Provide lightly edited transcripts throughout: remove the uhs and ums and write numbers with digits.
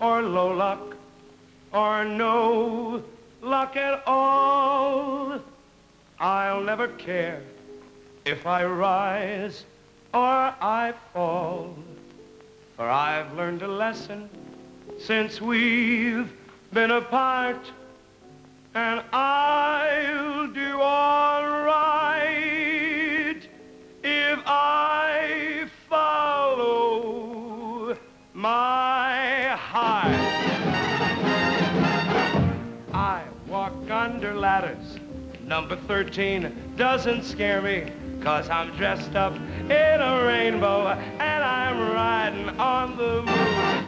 or low luck, or no luck at all. I'll never care if I rise or I fall, for I've learned a lesson since we've been apart, and I'll do all right if I follow my heart. I walk under ladders. Number 13 doesn't scare me, 'cause I'm dressed up in a rainbow and I'm riding on the moon.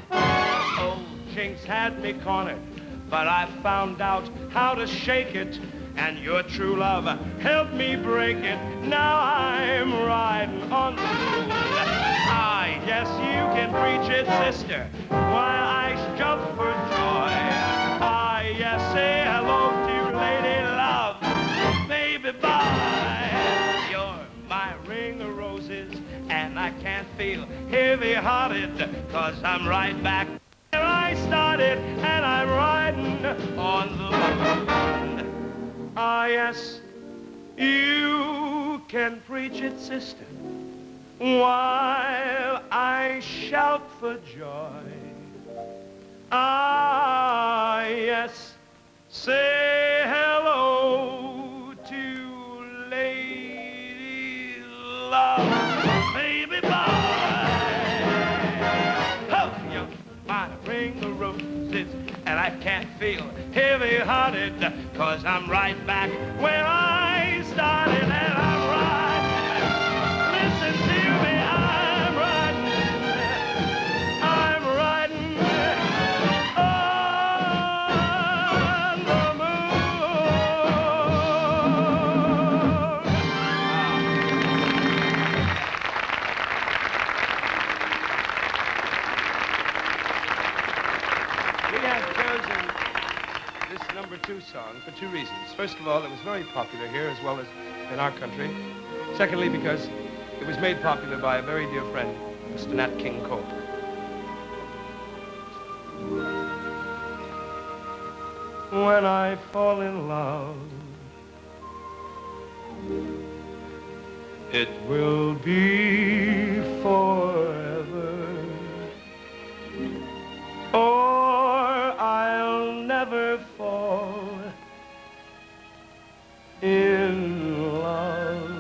Old Jinx had me cornered, but I found out how to shake it, and your true love helped me break it. Now I'm riding on the moon. Ah, yes, you can preach it, sister, while I jump for joy. Ah, yes, say hello to Lady Love, baby boy. You're my ring of roses, and I can't feel heavy-hearted, 'cause I'm right back where I started, and I'm riding on the moon. Ah, yes, you can preach it, sister, while I shout for joy. Ah, yes, say hello to Lady Love, baby boy. Oh, you're my ring of roses, and I can't feel heavy-hearted, 'cause I'm right back where I started, and I'm riding. Listen to me, I'm riding on the moon. We have chosen this number 2 song for 2 reasons. First of all, it was very popular here as well as in our country. Secondly, because it was made popular by a very dear friend, Mr. Nat King Cole. When I fall in love, it will be forever, or I'll never fall in love.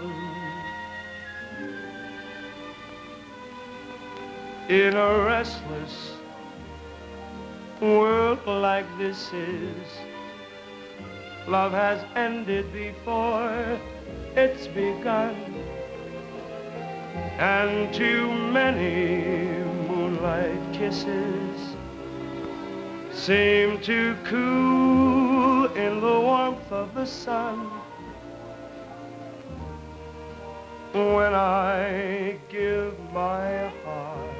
In a restless world like this is, love has ended before it's begun, and too many moonlight kisses seem to cool in the warmth of the sun. When I give my heart,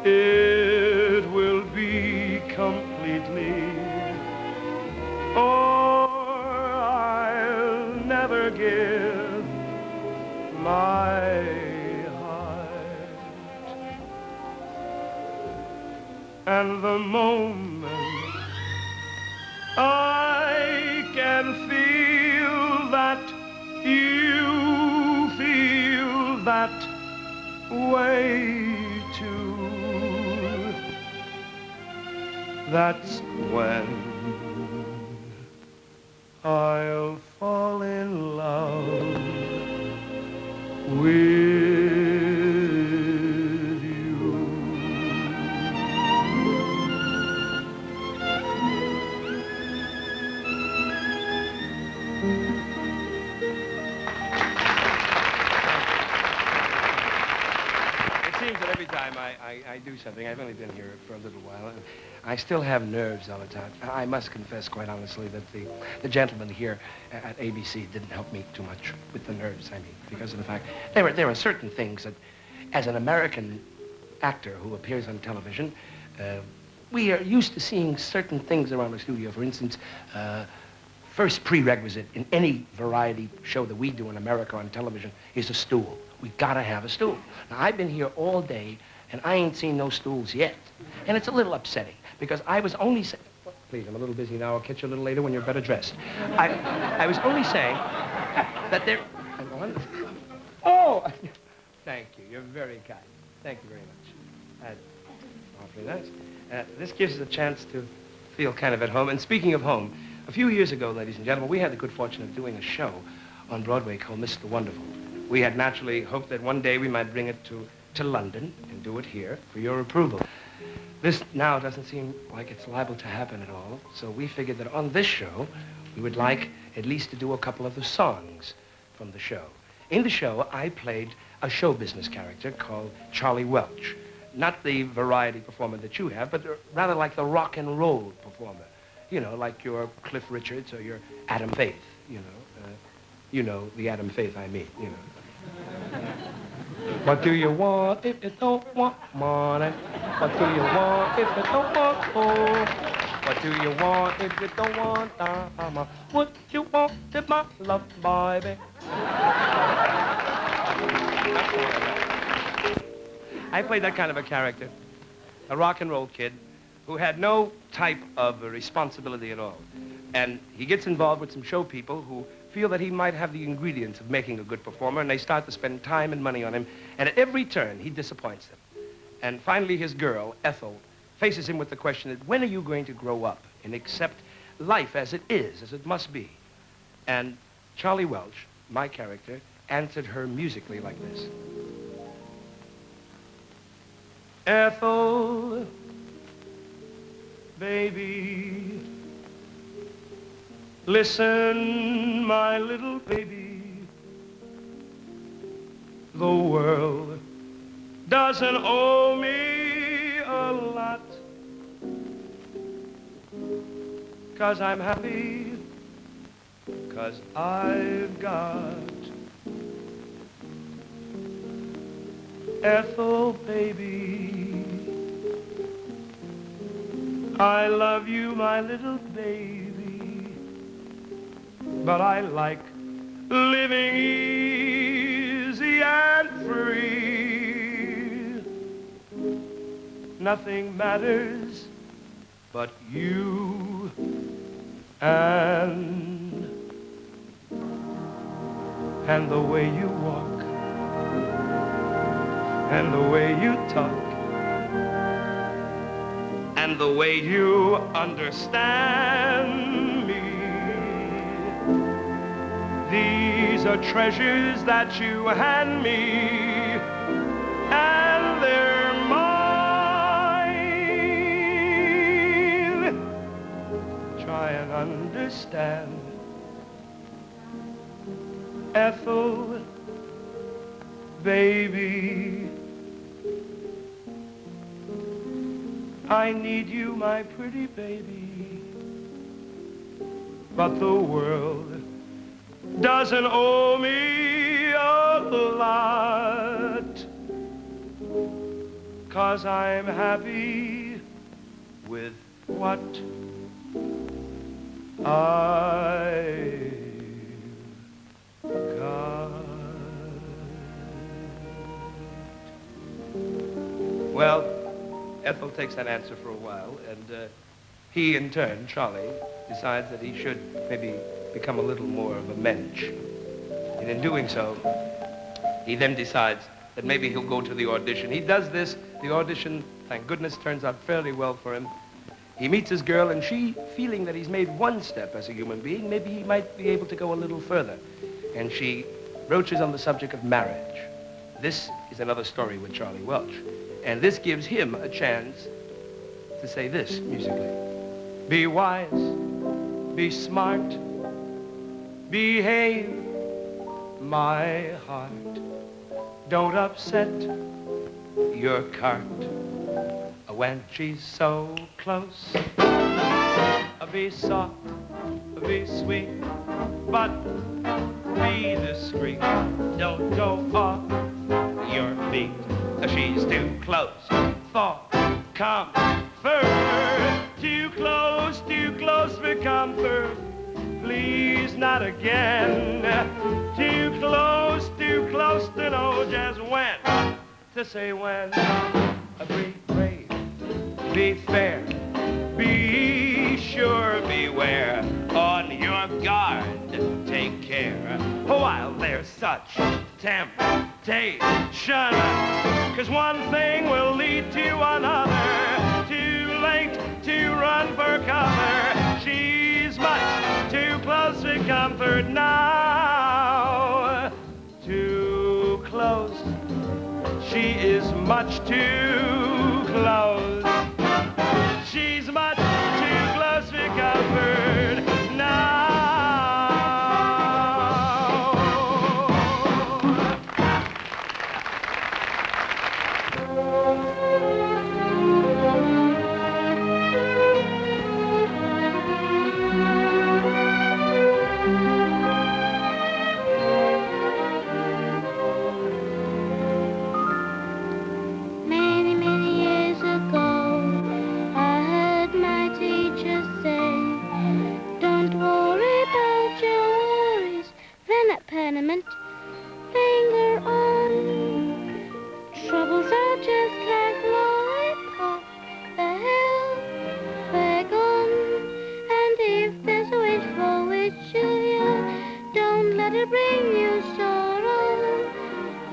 it will be completely, or I'll never give my heart. And the moment I can feel that you feel that way too, that's when I'll fall in love with you. It seems that every time I do something, I've only been here for a little while, and I still have nerves all the time. I must confess, quite honestly, that the gentleman here at ABC didn't help me too much with the nerves, I mean, because of the fact there are certain things that, as an American actor who appears on television, we are used to seeing certain things around the studio. For instance, first prerequisite in any variety show that we do in America on television is a stool. We gotta have a stool. Now, I've been here all day and I ain't seen no stools yet. And it's a little upsetting, because I was only saying... Please, I'm a little busy now. I'll catch you a little later when you're better dressed. I was only saying that there... Oh! Thank you. You're very kind. Thank you very much. That's awfully nice. This gives us a chance to feel kind of at home. And speaking of home, a few years ago, ladies and gentlemen, we had the good fortune of doing a show on Broadway called Mr. Wonderful. We had naturally hoped that one day we might bring it to London and do it here for your approval. This now doesn't seem like it's liable to happen at all, so we figured that on this show, we would like at least to do a couple of the songs from the show. In the show, I played a show business character called Charlie Welch. Not the variety performer that you have, but rather like the rock and roll performer. You know, like your Cliff Richards or your Adam Faith, you know, the Adam Faith I mean, you know. What do you want if you don't want money? What do you want if you don't want gold? What do you want if you don't want diamond? What you want if my love, baby? I played that kind of a character, a rock and roll kid who had no type of responsibility at all. And he gets involved with some show people who feel that he might have the ingredients of making a good performer, and they start to spend time and money on him, and at every turn, he disappoints them. And finally, his girl, Ethel, faces him with the question that, when are you going to grow up and accept life as it is, as it must be? And Charlie Welch, my character, answered her musically like this. Ethel, baby, listen, my little baby, the world doesn't owe me a lot, 'cause I'm happy, 'cause I've got Ethel, baby. I love you, my little baby, but I like living easy and free. Nothing matters but you and the way you walk and the way you talk and the way you understand me. These are treasures that you hand me, and they're mine. Try and understand, Ethel, baby. I need you, my pretty baby, but the world doesn't owe me a lot, 'cause I'm happy with what I've got. Well, Ethel takes that answer for a while, and he, in turn, Charlie, decides that he should maybe become a little more of a mensch. And in doing so, he then decides that maybe he'll go to the audition. He does this. The audition, thank goodness, turns out fairly well for him. He meets his girl, and she, feeling that he's made one step as a human being, maybe he might be able to go a little further. And she broaches on the subject of marriage. This is another story with Charlie Welch. And this gives him a chance to say this musically. Be wise, be smart, behave, my heart. Don't upset your cart when she's so close. Be soft, be sweet, but be discreet. Don't go off your feet. She's too close for comfort. Too close for comfort. Please, not again. Too close to know just when to say when. Be brave, be fair, be sure, beware, on your guard, take care, while there's such temptation, 'cause one thing will lead to another, too late to run for cover, she's much too close for comfort now, too close, she is much too close. She's much too close for comfort now. Many, many years ago, I heard my teacher say, don't worry about your worries, they're not permanent, linger on. Troubles are just like lollipop, the hill, they're gone. And if there's a wish for which you don't let it bring you sorrow,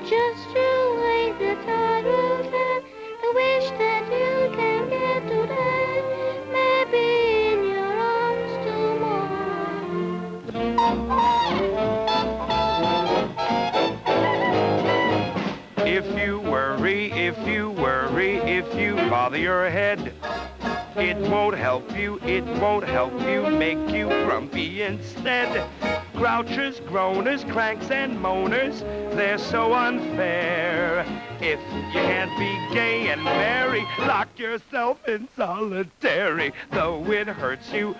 just you wait, the tide will turn. The wish that you can get today may be in your arms tomorrow. If you worry, if you bother your head, it won't help you, make you grumpy instead. Grouchers, groaners, cranks, and moaners, they're so unfair. If you can't be gay and merry, lock yourself in solitary. Though it hurts you,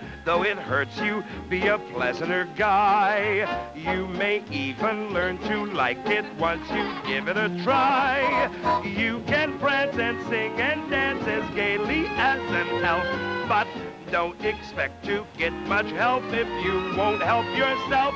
be a pleasanter guy. You may even learn to like it once you give it a try. You can prance and sing and dance as gaily as an elf, but don't expect to get much help if you won't help yourself.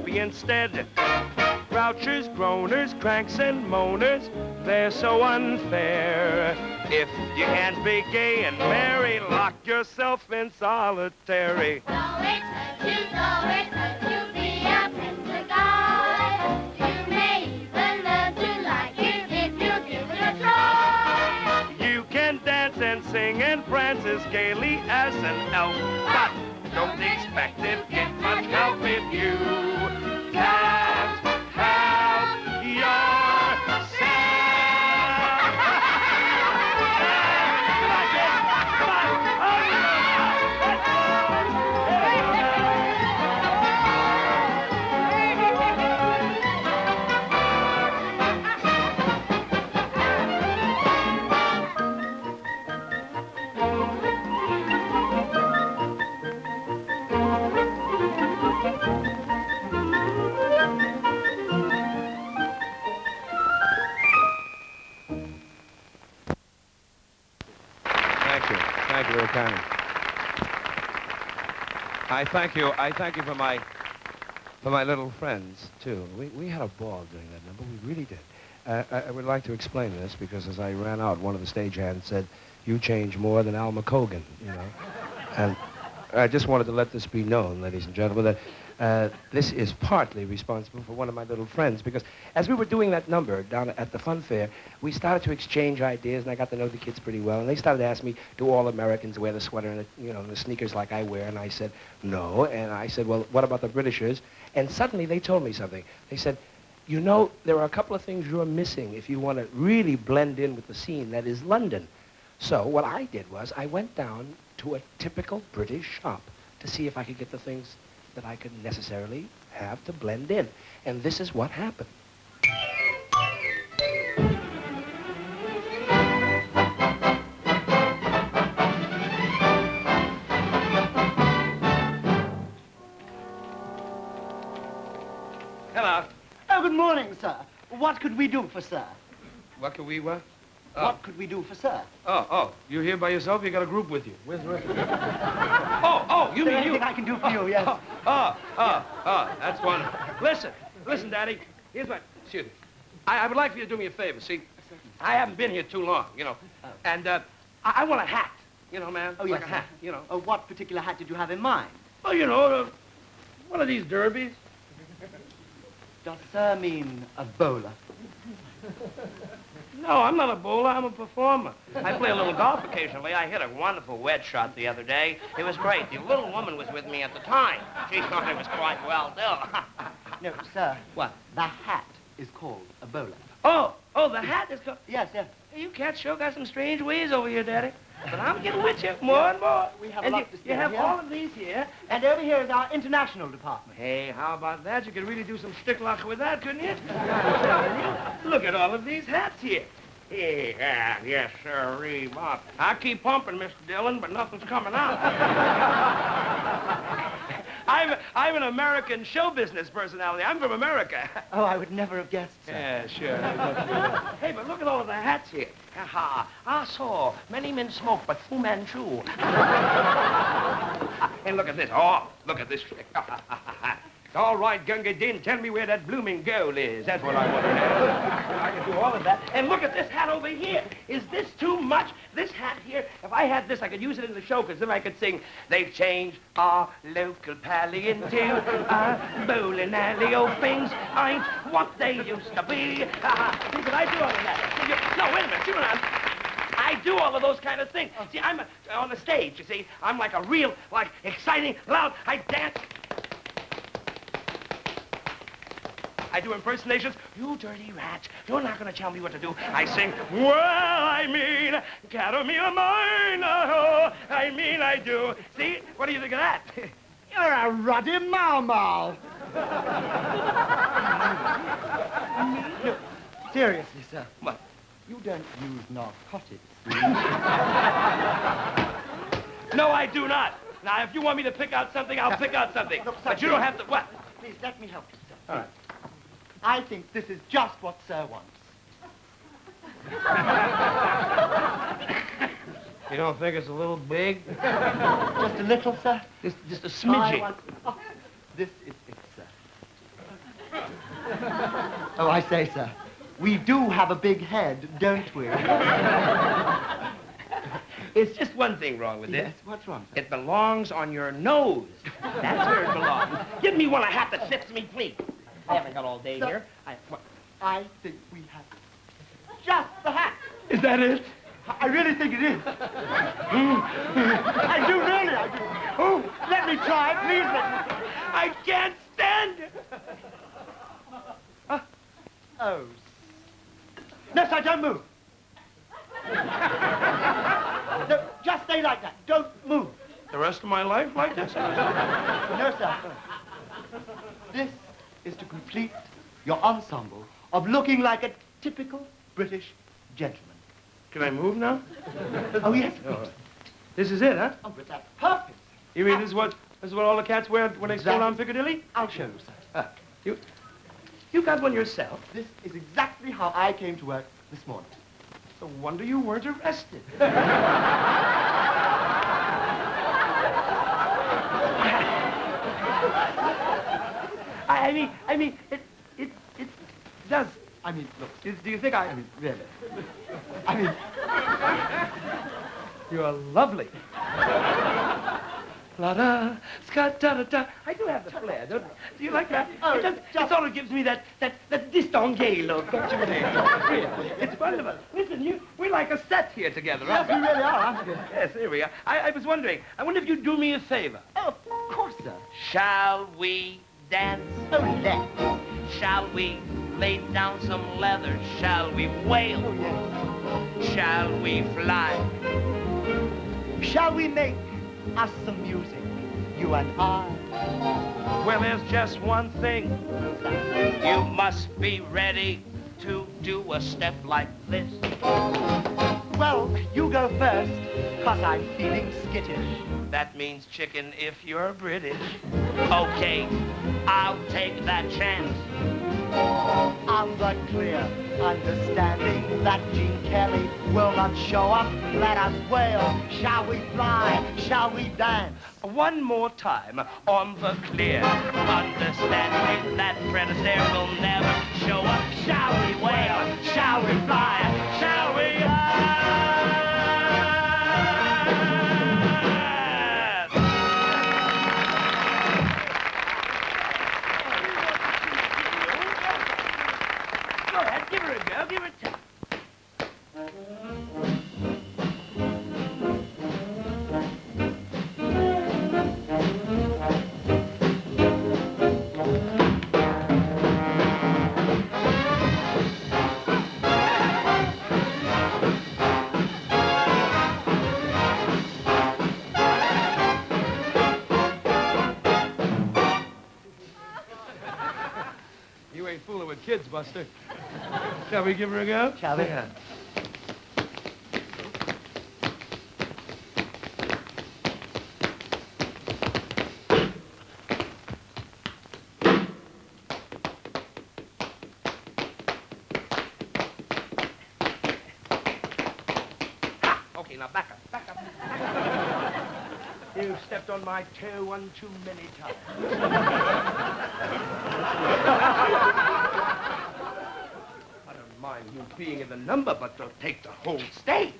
Instead, grouchers, groaners, cranks, and moaners, they're so unfair. If you can't be gay and merry, lock yourself in solitary. So it hurts you be a Prince guy. You may even learn to like it if you give it a try. You can dance and sing and prance as gaily as an elf, but don't expect to get much help if you can't help yourself. Come on, Jim. Come on. Let's Thank you very kindly. I thank you for my little friends, too. We had a ball doing that number. We really did. I would like to explain this because as I ran out, one of the stagehands said, "You change more than Al McCogan," you know. And I just wanted to let this be known, ladies and gentlemen, that this is partly responsible for one of my little friends, because as we were doing that number down at the fun fair, we started to exchange ideas, and I got to know the kids pretty well, and they started to ask me, do all Americans wear the sweater and the sneakers like I wear? And I said, no. And I said, well, what about the Britishers? And suddenly they told me something. They said, you know, there are a couple of things you're missing if you want to really blend in with the scene, that is London. So what I did was I went down to a typical British shop to see if I could get the things that I could necessarily have to blend in. And this is what happened. Hello. Oh, good morning, sir. What could we do for sir? What could we, what? Oh. What could we do for sir? Oh, you here by yourself? You got a group with you? Where's the rest of them? Oh, you mean you? Anything I can do for you, yes. That's wonderful. Listen, Daddy. Here's what, excuse me. I would like for you to do me a favor, see? I haven't been here too long, you know. And I want a hat, you know, man. Oh, yes, like a hat, you know. What particular hat did you have in mind? Oh, you know, one of these derbies. Does sir mean a bowler? No, I'm not a bowler. I'm a performer. I play a little golf occasionally. I hit a wonderful wedge shot the other day. It was great. The little woman was with me at the time. She thought it was quite well done. No, sir. What? The hat. is called a bowler. Oh, the hat is called... Yes, yes. Hey, you cats sure got some strange ways over here, Daddy. But I'm getting with you more and more. We have and a lot to you spare have here. all of these here. And over here is our international department. Hey, how about that? You could really do some sticklock with that, couldn't you? Look at all of these hats here. Yeah, yes, sir, Bob. I keep pumping, Mr. Dillon, but nothing's coming out. I'm an American show business personality. I'm from America. Oh, I would never have guessed, sir. Yeah, sure. Hey, but look at all of the hats here. Aha. I saw many men smoke, but Fu Manchu. And look at this. Oh, look at this trick. All right, Gunga Din, tell me where that blooming girl is. That's what I want to know. I can do all of that. And look at this hat over here. Is this too much? This hat here, if I had this, I could use it in the show, because then I could sing, they've changed our local pally into a bowling alley. Oh, things ain't what they used to be. See, but I do all of that. No, wait a minute. You know, I do all of those kind of things. See, I'm on the stage, you see. I'm like a real, like, exciting, loud, I dance. I do impersonations. You dirty rats, you're not going to tell me what to do. I sing, well, I mean, caramel mine, oh, I mean I do. See? What do you think of that? You're a ruddy mau-mau. Look, seriously, sir. What? You don't use narcotics, do you? No, I do not. Now, if you want me to pick out something, I'll pick out something. Look, sir, But you don't have to, what? Please, let me help you, sir. All right. I think this is just what sir wants. You don't think it's a little big? Just a little, sir? Just a smidgy. Oh, this is it, sir. Oh, I say, sir, we do have a big head, don't we? It's just one thing wrong with Yes, this. what's wrong, sir? It belongs on your nose. That's where it belongs. Give me one a hat that fits me, please. I haven't got all day Sir, here. I think we have just the hat. Is that it? I really think it is. I do, really, I do. Oh, let me try, please let me. I can't stand it. Oh. No, sir, don't move. No, just stay like that. Don't move. The rest of my life like this? No, sir. This is to complete your ensemble of looking like a typical British gentleman. Can I move now? Oh, yes, of course. This is it, huh? Oh, but that's perfect. You mean this is what all the cats wear when they stroll down Piccadilly? I'll show you, sir. You got one yourself? This is exactly how I came to work this morning. No wonder you weren't arrested. I mean, it does. I mean, look, Do you think I mean, really. I mean, you're lovely. La da, ska da da da. I do have the flair, don't I? Do you like that? Oh, it sort of gives me that distingué look, don't you think? Really, it's wonderful. Listen, we're like a set here together, yes, aren't we we? really are, aren't we? Yes, here we are. I was wondering, I wonder if you'd do me a favor. Oh, of course, sir. Shall we dance? Oh, let's. Shall we lay down some leather? Shall we wail? Oh, yes. Shall we fly? Shall we make us some music, you and I? Well, there's just one thing. You must be ready to do a step like this. Well, you go first, 'cause I'm feeling skittish. That means chicken if you're British. Okay, I'll take that chance. On the clear understanding that Gene Kelly will not show up, let us wail. Shall we fly? Shall we dance? One more time, on the clear understanding that Fred Astaire will never show up. Shall we wail? Shall we fly? Shall we? Go ahead, give her a go. Give her a tap. Buster. Shall we give her a go? Shall we? Yeah. Okay, now back up, back up. You stepped on my toe one too many times. I don't mind you being in the number, but don't take the whole stage.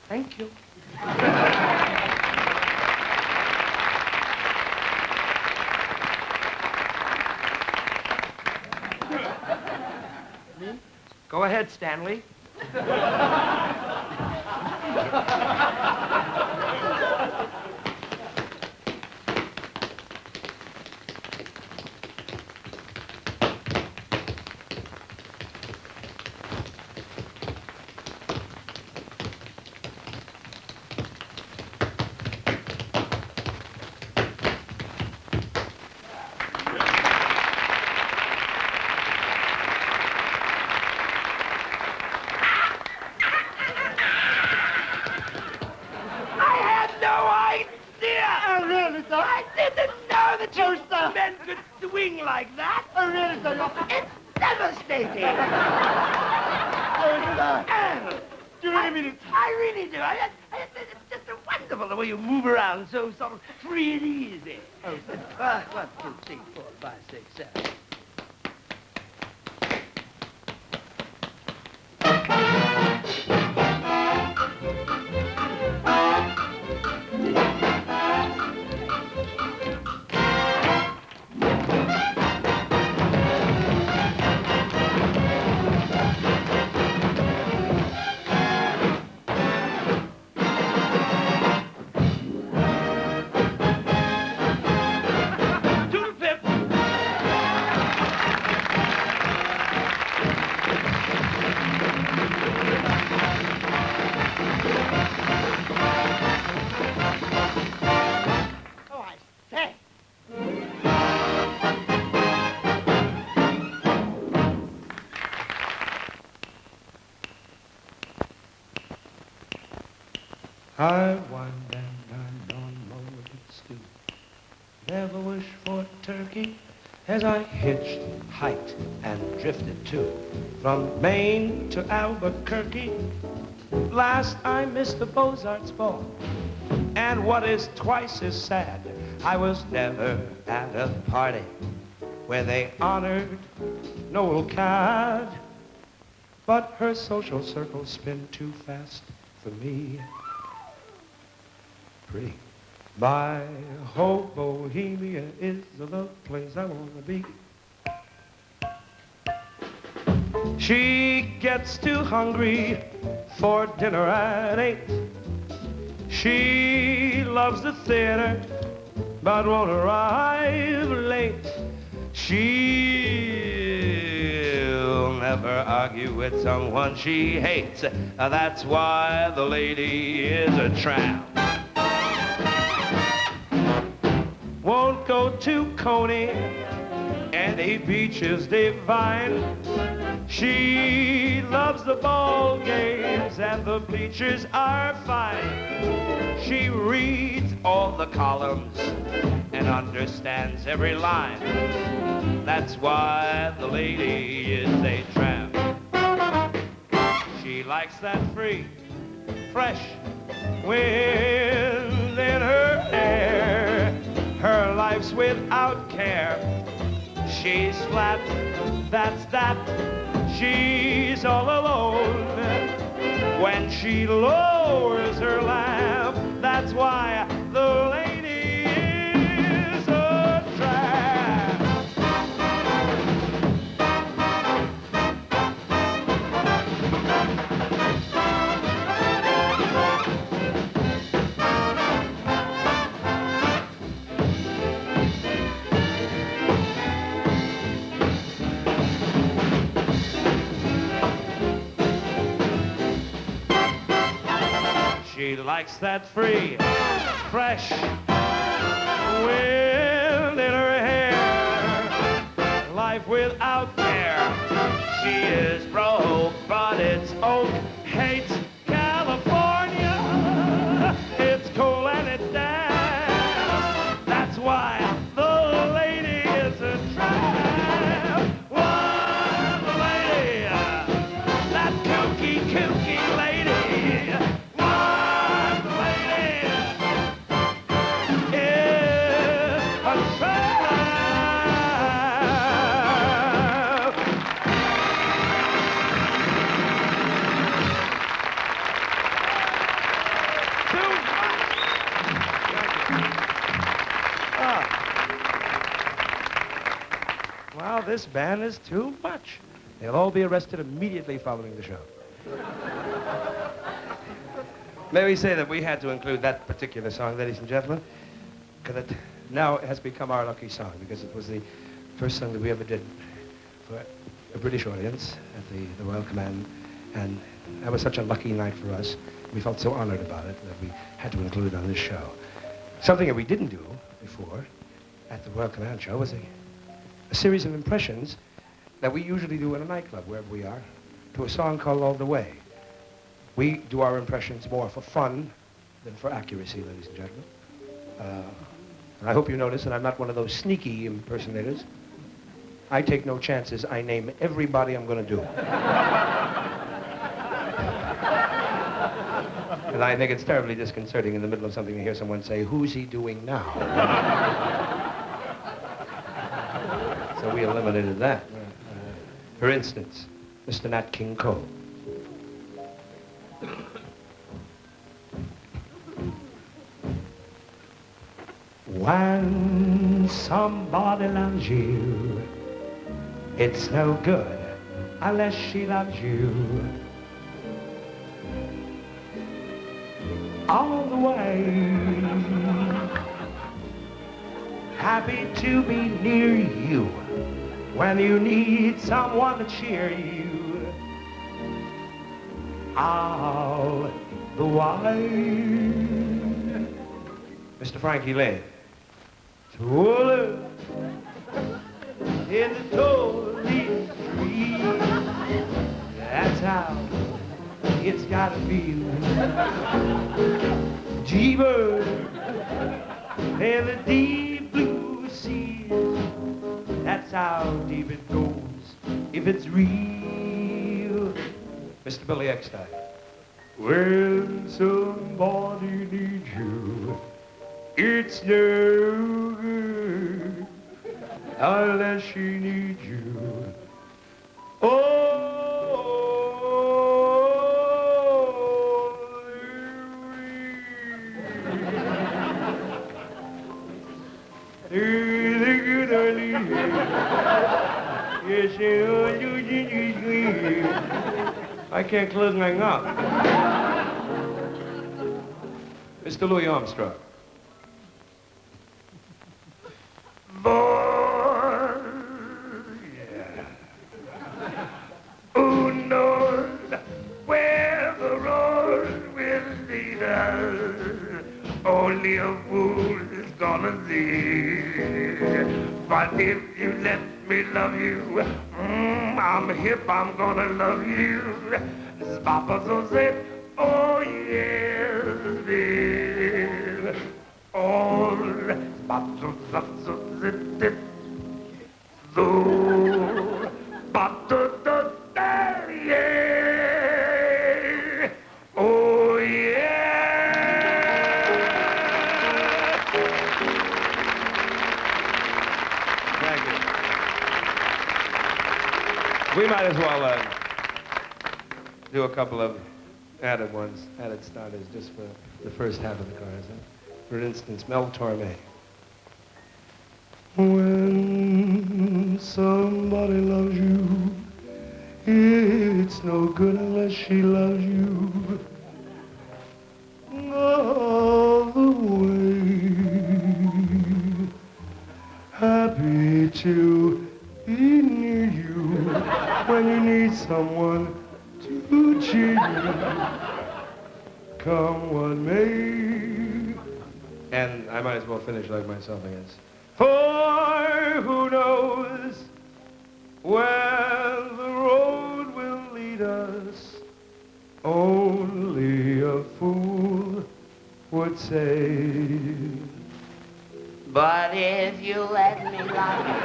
Thank you. Go ahead, Stanley. I didn't know that you men could swing like that. Oh, really, sir? It's devastating. Do you really mean it? I really do. It's just wonderful the way you move around so sort of free and easy. Oh, 1, 2, 3, 4, 5, 6, 7. I won and I don't know what it's do. Never wish for turkey as I hitched, hiked, and drifted too. From Maine to Albuquerque, last I missed the Beaux-Arts ball. And what is twice as sad, I was never at a party where they honored Noel Cad. But her social circles spin too fast for me. Pretty. My whole Bohemia is the place I want to be. She gets too hungry for dinner at 8. She loves the theater, but won't arrive late. She'll never argue with someone she hates. That's why the lady is a tramp. Won't go to Coney, any beach is divine. She loves the ball games and the bleachers are fine. She reads all the columns and understands every line. That's why the lady is a tramp. She likes that free, fresh wind in her hair. Her life's without care. She's flat, that's that. She's all alone. When she lowers her laugh, that's why the lady is a tramp. She likes that free, fresh wind in her hair. Life without care. She is broke, but it's oak. Hates California. It's cool and it's damp. That's why the lady is a tramp. One lady, that kooky lady. One lady is a tramp. Wow, this band is too much. They'll all be arrested immediately following the show. May we say that we had to include that particular song, ladies and gentlemen, because it now has become our lucky song, because it was the first song that we ever did for a British audience at the Royal Command, and that was such a lucky night for us. We felt so honored about it that we had to include it on this show. Something that we didn't do before at the Royal Command show was a series of impressions that we usually do in a nightclub, wherever we are, to a song called All the Way. We do our impressions more for fun than for accuracy, ladies and gentlemen. And I hope you notice that I'm not one of those sneaky impersonators. I take no chances. I name everybody I'm going to do. And I think it's terribly disconcerting in the middle of something to hear someone say, "Who's he doing now?" So we eliminated that. For instance, Mr. Nat King Cole. When somebody loves you, it's no good unless she loves you. All the way, happy to be near you when you need someone to cheer you. All the way. Mr. Frankie Lane. Twirler in the Tory Street. That's how it's gotta be. Jeeber in the deep blue sea. That's how deep it goes if it's real. Mr. Billy Eckstein. When somebody needs you, it's no good unless she needs you. Oh, I can't close my mouth. Mr. Louis Armstrong. Boy, yeah. Who knows where the road will lead us? Only a fool is gonna lead. But if you let me love you, I'm hip, I'm gonna love you. Papa so said, oh yes, dear. All Papa so said, so Papa so yeah. Oh yeah. Thank you. We might as well do a couple of added ones, added starters, just for the first half of the chorus. Huh? For instance, Mel Torme. When somebody loves you, it's no good unless she loves you. All the way, happy to be near you when you need someone to cheer you. come what may. And I might as well finish like my something is. For who knows where the road will lead us? Only a fool would say. But if you let me love you,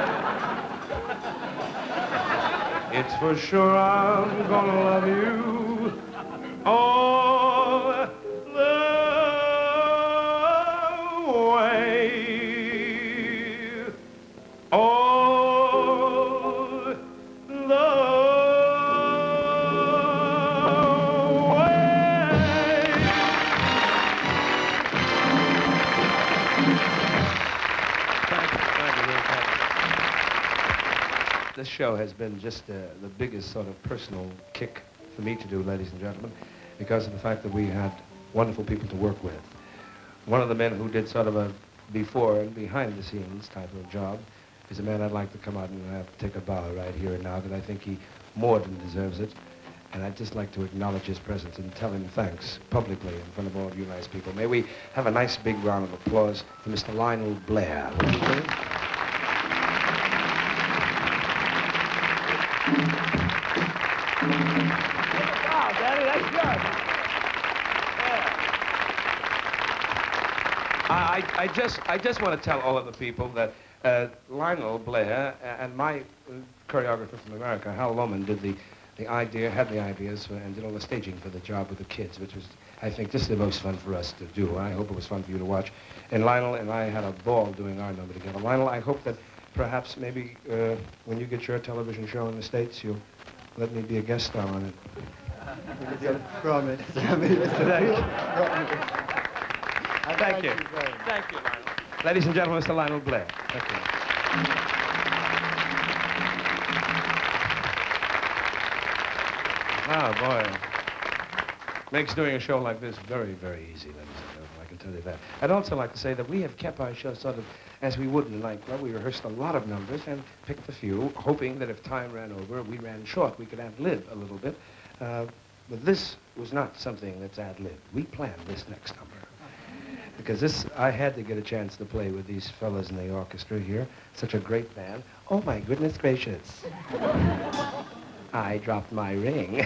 It's for sure I'm gonna love you all the way. All the way. This show has been just the biggest sort of personal kick for me to do, ladies and gentlemen, because of the fact that we had wonderful people to work with. One of the men who did sort of a before and behind the scenes type of job is a man I'd like to come out and take a bow right here and now, because I think he more than deserves it. And I'd just like to acknowledge his presence and tell him thanks publicly in front of all of you nice people. May we have a nice big round of applause for Mr. Lionel Blair, would you please? wow, Daddy, that's good. I just want to tell all of the people that Lionel Blair and my choreographer from America, Hal Loman, had the ideas and did all the staging for the job with the kids, which was, I think, just the most fun for us to do. I hope it was fun for you to watch. And Lionel and I had a ball doing our number together. Lionel, I hope that perhaps maybe when you get your television show in the States, you'll let me be a guest star on it. Promise. Thank you. Thank you, Lionel. Ladies and gentlemen, Mr. Lionel Blair. Thank you. Oh, boy. Makes doing a show like this very, very easy, ladies and gentlemen. I can tell you that. I'd also like to say that we have kept our show sort of as we would in a nightclub. We rehearsed a lot of numbers and picked a few, hoping that if time ran over, we ran short, we could ad-lib a little bit. But this was not something that's ad-lib. We planned this next number. Because I had to get a chance to play with these fellas in the orchestra here. Such a great band. Oh, my goodness gracious. I dropped my ring.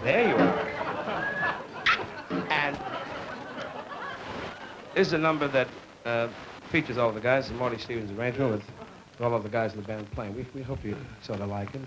There you are. And this is a number that features all the guys, and Marty Stevens' arrangement with all of the guys in the band playing. We hope you sort of like it.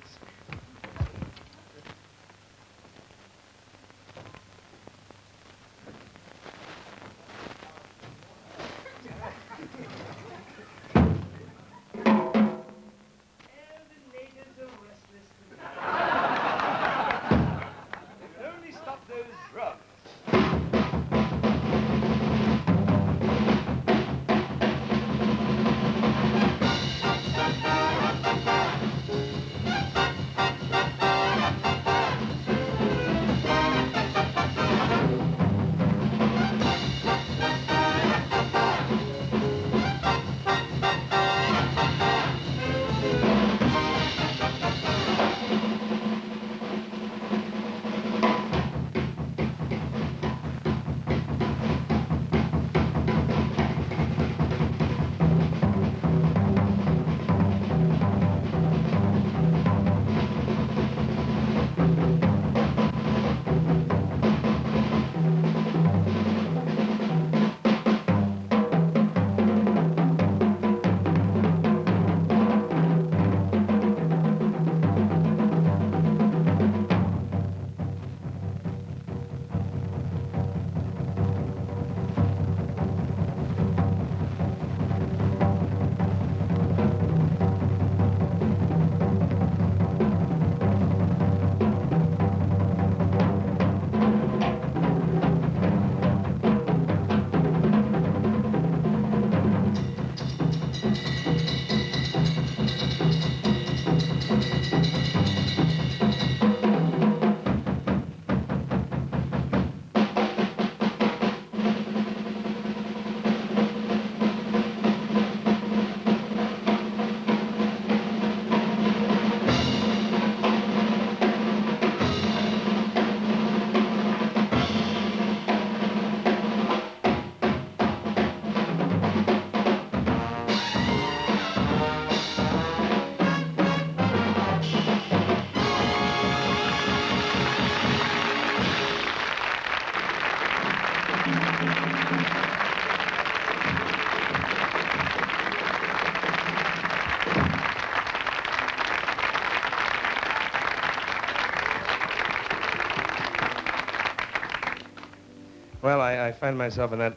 I find myself in that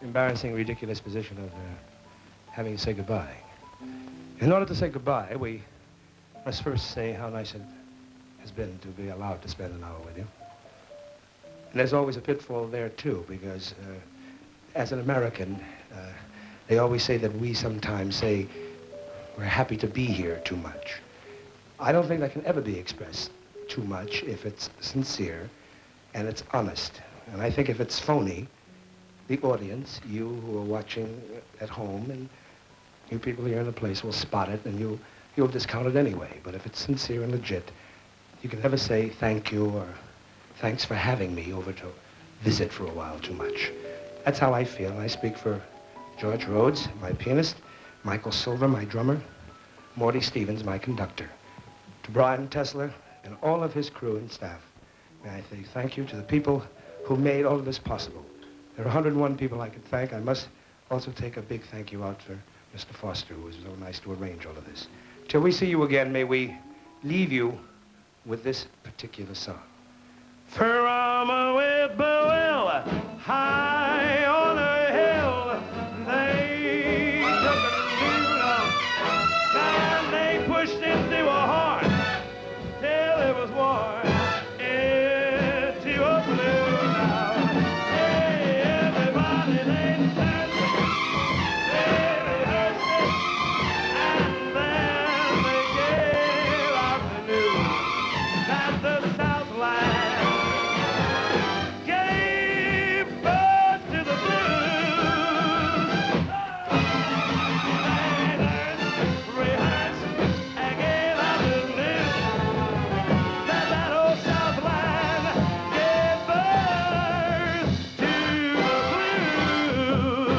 embarrassing, ridiculous position of having to say goodbye. In order to say goodbye, we must first say how nice it has been to be allowed to spend an hour with you. And there's always a pitfall there, too, because as an American, they always say that we sometimes say we're happy to be here too much. I don't think that can ever be expressed too much if it's sincere and it's honest. And I think if it's phony, the audience, you who are watching at home, and you people here in the place will spot it, and you'll discount it anyway. But if it's sincere and legit, you can never say thank you or thanks for having me over to visit for a while too much. That's how I feel. I speak for George Rhodes, my pianist, Michael Silver, my drummer, Morty Stevens, my conductor. To Brian Tesler and all of his crew and staff, may I say thank you to the people who made all of this possible. There are 101 people I could thank. I must also take a big thank you out for Mr. Foster, who was so nice to arrange all of this. Till we see you again, may we leave you with this particular song. For I'm a whippoorwill, high on a hill, they took a needle and they pushed it through a horn till it was worn into a balloon now. Hey, everybody, they danced it, they rehearsed it, and then they gave out the news that the Southland gave birth to the blues. They rehearsed and gave out the news that old Southland gave birth to the blues.